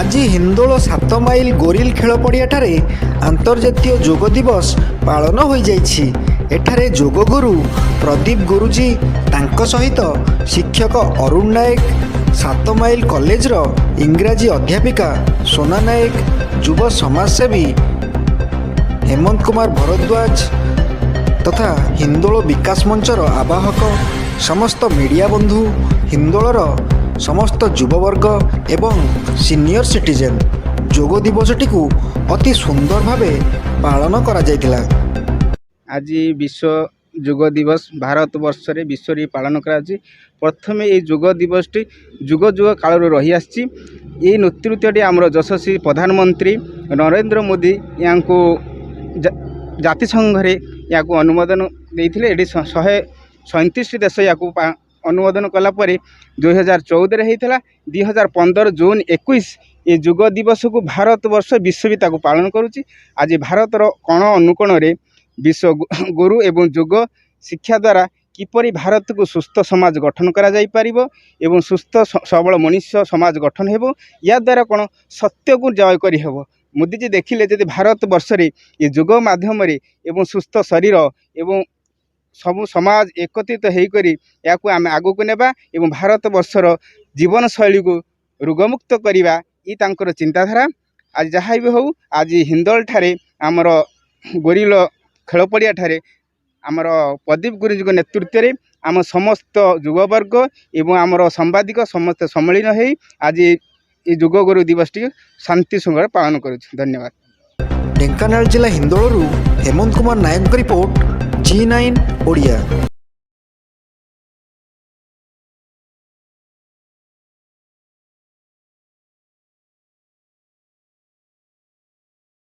आज हिंदोल 7 माइल गोरिल खेल पड़ियाठारे अंतर्जातीय जोग दिवस पालन हो जाइछि। एठारे जोग गुरु प्रदीप गुरुजी तांको सहित शिक्षक अरुण नायक, 7 माइल कॉलेज रो इंग्राजी अध्यापिका सोना नायक, युव समाजसेवी हेमंत कुमार भरद्वाज तथा हिंदोल विकास मंचर आवाहक समस्त मीडिया बंधु, हिंदोलर समस्त युववर्ग एवं सीनियर सिटीजेन जोग दिवसटी को अति सुंदर भावे पालन करा जायतिला। आज विश्व जोग दिवस भारत वर्ष रे विश्व रे पालन करा। प्रथम ये जोग दिवस टी जुग जुग काल रही आसी। ये नेतृत्वटी आमर यशस्वी प्रधानमंत्री नरेंद्र मोदी या जातिसंघ या अनुमोदन देते। ये 137 देश या अनुमोदन कलापर 2014 होता 2015 जून 21 ये जोग दिवस को भारत वर्ष विश्व भी पालन करुच्ची। आज भारतर कण अनुकोण रे विश्व गुरु एवं जोग शिक्षा द्वारा किपरि भारत को सुस्थ समाज गठन करा जाई परिबो एवं सुस्थ सबल मनुष्य समाज गठन हेबो। या द्वारा कौन सत्य को जय करी हेबो। मोदी जी देखिले जदि भारत वर्ष रे ये जोग माध्यम रे एवं सुस्थ शरीर एवं सबु समाज एकत्रित होकर या आगू को नेबा एवं भारत वर्षर जीवन शैली को रोगमुक्त करवा ये तांकर चिंताधारा। आज जहाँ भी हो आज हिंदोल ठारे आमर गोरिल खेल पड़िया ठारे आमर प्रदीप गुरुजी नेतृत्व में आम समस्त युववर्ग एवं आमर सांबादिक समस्त सम्मिलित हो आज ये जोग गुरु दिवस टी शांति श्रृंखला पालन करुछु। धन्यवाद। ढेंकानाल जिला हिंदोलरू हेमंत कुमार नायक रिपोर्ट G9 ओडिया।